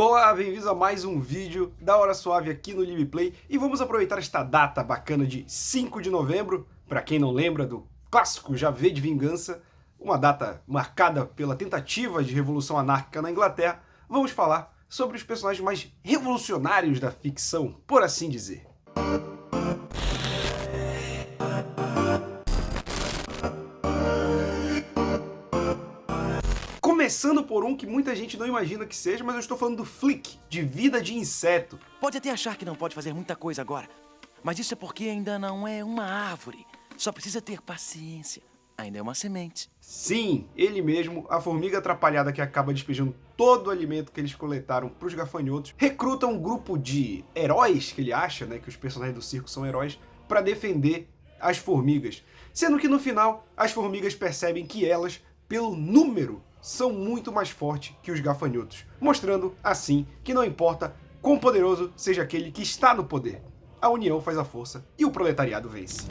Olá, bem-vindos a mais um vídeo da Hora Suave aqui no Liveplay e vamos aproveitar esta data bacana de 5 de novembro, para quem não lembra do clássico Já V de Vingança, uma data marcada pela tentativa de revolução anárquica na Inglaterra. Vamos falar sobre os personagens mais revolucionários da ficção, por assim dizer. Começando por um que muita gente não imagina que seja, mas eu estou falando do Flick, de Vida de Inseto. Pode até achar que não pode fazer muita coisa agora, mas isso é porque ainda não é uma árvore. Só precisa ter paciência. Ainda é uma semente. Sim, ele mesmo, a formiga atrapalhada que acaba despejando todo o alimento que eles coletaram para os gafanhotos, recruta um grupo de heróis, que ele acha, né, que os personagens do circo são heróis, para defender as formigas. Sendo que no final, as formigas percebem que elas, pelo número, são muito mais fortes que os gafanhotos, mostrando, assim, que não importa quão poderoso seja aquele que está no poder. A união faz a força e o proletariado vence.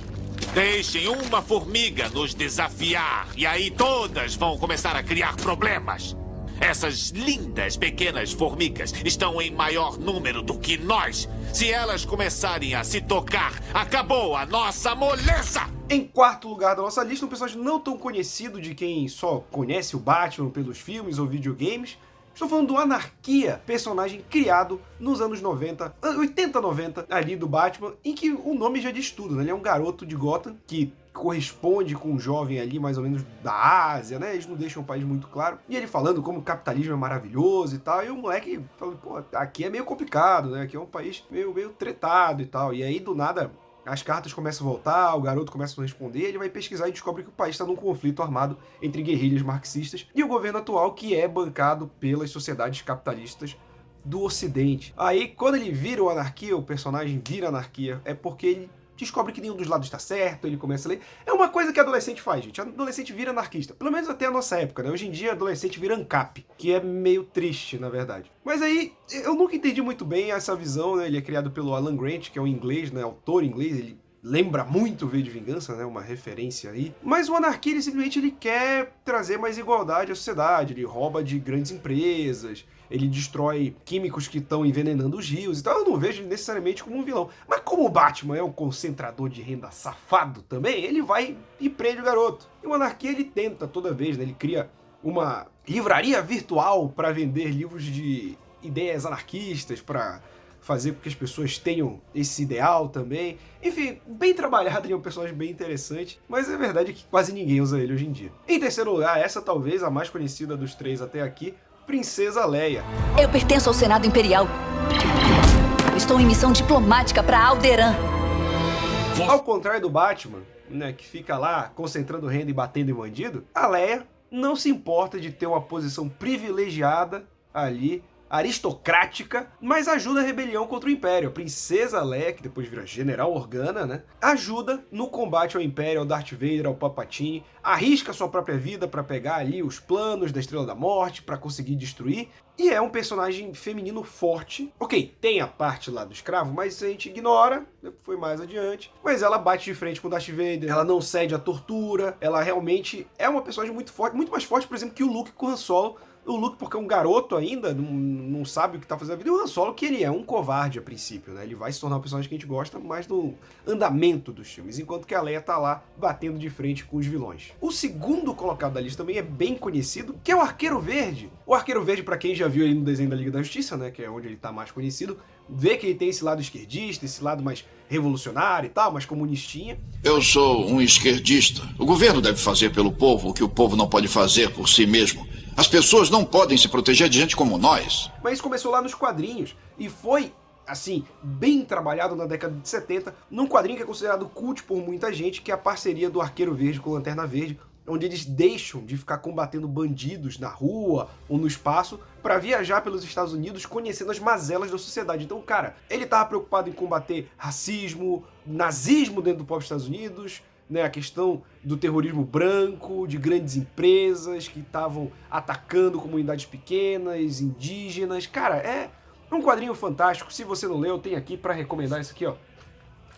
Deixem uma formiga nos desafiar, e aí todas vão começar a criar problemas. Essas lindas pequenas formigas estão em maior número do que nós. Se elas começarem a se tocar, acabou a nossa moleza! Em quarto lugar da nossa lista, um personagem não tão conhecido de quem só conhece o Batman pelos filmes ou videogames. Estou falando do Anarquia, personagem criado nos anos 80, 90, ali do Batman, em que o nome já diz tudo, né? Ele é um garoto de Gotham que corresponde com um jovem ali, mais ou menos da Ásia, né? Eles não deixam o país muito claro. E ele falando como o capitalismo é maravilhoso e tal, e o moleque falando, pô, aqui é meio complicado, né? Aqui é um país meio tretado e tal. E aí, do nada, as cartas começam a voltar, o garoto começa a não responder, ele vai pesquisar e descobre que o país está num conflito armado entre guerrilhas marxistas e o governo atual, que é bancado pelas sociedades capitalistas do Ocidente. Aí, quando ele vira o Anarquia, o personagem vira Anarquia, é porque ele descobre que nenhum dos lados está certo, ele começa a ler. É uma coisa que adolescente faz, gente. Adolescente vira anarquista. Pelo menos até a nossa época, né? Hoje em dia, adolescente vira ANCAP, que é meio triste, na verdade. Mas aí, eu nunca entendi muito bem essa visão, né? Ele é criado pelo Alan Grant, que é um inglês, né? Autor inglês, ele lembra muito o V de Vingança, né? Uma referência aí. Mas o Anarquia, ele simplesmente quer trazer mais igualdade à sociedade. Ele rouba de grandes empresas, ele destrói químicos que estão envenenando os rios, então eu não vejo ele necessariamente como um vilão. Mas como o Batman é um concentrador de renda safado também, ele vai e prende o garoto. E o Anarquia, ele tenta toda vez, né? Ele cria uma livraria virtual para vender livros de ideias anarquistas, para fazer com que as pessoas tenham esse ideal também. Enfim, bem trabalhado, ele é um personagem bem interessante, mas é verdade que quase ninguém usa ele hoje em dia. Em terceiro lugar, essa talvez a mais conhecida dos três até aqui, Princesa Leia. Eu pertenço ao Senado Imperial. Estou em missão diplomática para Alderaan. Ao contrário do Batman, né, que fica lá concentrando renda e batendo em bandido, a Leia não se importa de ter uma posição privilegiada ali, aristocrática, mas ajuda a rebelião contra o Império. A Princesa Leia, que depois vira General Organa, né, ajuda no combate ao Império, ao Darth Vader, ao Palpatine, arrisca sua própria vida para pegar ali os planos da Estrela da Morte, para conseguir destruir, e é um personagem feminino forte. Ok, tem a parte lá do escravo, mas a gente ignora, foi mais adiante, mas ela bate de frente com o Darth Vader, ela não cede à tortura, ela realmente é uma personagem muito forte, muito mais forte, por exemplo, que o Luke com o Han Solo. O Luke, porque é um garoto ainda, não sabe o que tá fazendo a vida, e o Han Solo, que ele é um covarde a princípio, né? Ele vai se tornar um personagem que a gente gosta mais no andamento dos filmes, enquanto que a Leia tá lá batendo de frente com os vilões. O segundo colocado da lista também é bem conhecido, que é o Arqueiro Verde. O Arqueiro Verde, pra quem já viu ele no desenho da Liga da Justiça, né, que é onde ele tá mais conhecido, vê que ele tem esse lado esquerdista, esse lado mais revolucionário e tal, mais comunistinha. Eu sou um esquerdista. O governo deve fazer pelo povo o que o povo não pode fazer por si mesmo. As pessoas não podem se proteger de gente como nós. Mas isso começou lá nos quadrinhos e foi, assim, bem trabalhado na década de 70, num quadrinho que é considerado cult por muita gente, que é a parceria do Arqueiro Verde com o Lanterna Verde, onde eles deixam de ficar combatendo bandidos na rua ou no espaço para viajar pelos Estados Unidos conhecendo as mazelas da sociedade. Então, cara, ele tava preocupado em combater racismo, nazismo dentro do próprio Estados Unidos, né, a questão do terrorismo branco, de grandes empresas que estavam atacando comunidades pequenas, indígenas. Cara, é um quadrinho fantástico. Se você não leu, eu tenho aqui para recomendar isso aqui, ó.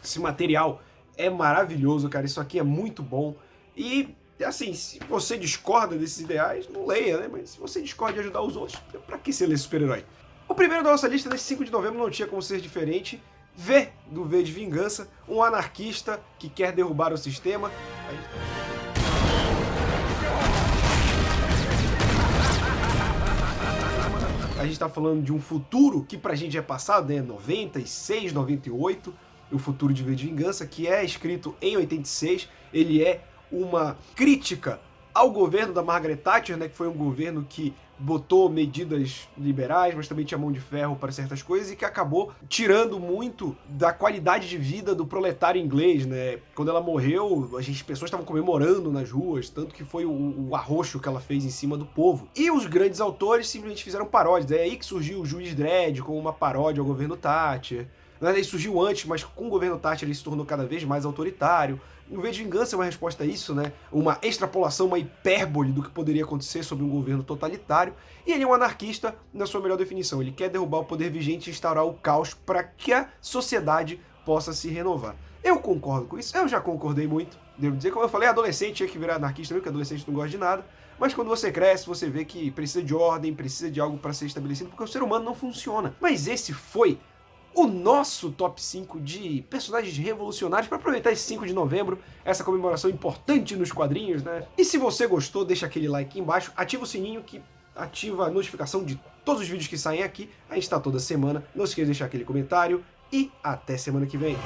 Esse material é maravilhoso, cara. Isso aqui é muito bom. E, assim, se você discorda desses ideais, não leia, né? Mas se você discorda de ajudar os outros, pra que você lê super-herói? O primeiro da nossa lista desse 5 de novembro não tinha como ser diferente. V, do V de Vingança, um anarquista que quer derrubar o sistema. A gente tá falando de um futuro que pra gente é passado, né? 96, 98, o futuro de V de Vingança, que é escrito em 86. Ele é uma crítica ao governo da Margaret Thatcher, né? Que foi um governo que botou medidas liberais, mas também tinha mão de ferro para certas coisas e que acabou tirando muito da qualidade de vida do proletário inglês, né? Quando ela morreu, as pessoas estavam comemorando nas ruas, tanto que foi o arroxo que ela fez em cima do povo. E os grandes autores simplesmente fizeram paródias. É aí que surgiu o Juiz Dredd como uma paródia ao governo Thatcher. Ele surgiu antes, mas com o governo Thatcher ele se tornou cada vez mais autoritário. O V de Vingança é uma resposta a isso, né? Uma extrapolação, uma hipérbole do que poderia acontecer sob um governo totalitário. E ele é um anarquista na sua melhor definição. Ele quer derrubar o poder vigente e instaurar o caos para que a sociedade possa se renovar. Eu concordo com isso, eu já concordei muito. Devo dizer, como eu falei, adolescente tinha que virar anarquista, porque adolescente não gosta de nada. Mas quando você cresce, você vê que precisa de ordem, precisa de algo para ser estabelecido, porque o ser humano não funciona. Mas esse foi o nosso top 5 de personagens revolucionários para aproveitar esse 5 de novembro, essa comemoração importante nos quadrinhos, né? E se você gostou, deixa aquele like aqui embaixo, ativa o sininho que ativa a notificação de todos os vídeos que saem aqui. A gente tá toda semana. Não se esqueça de deixar aquele comentário e até semana que vem.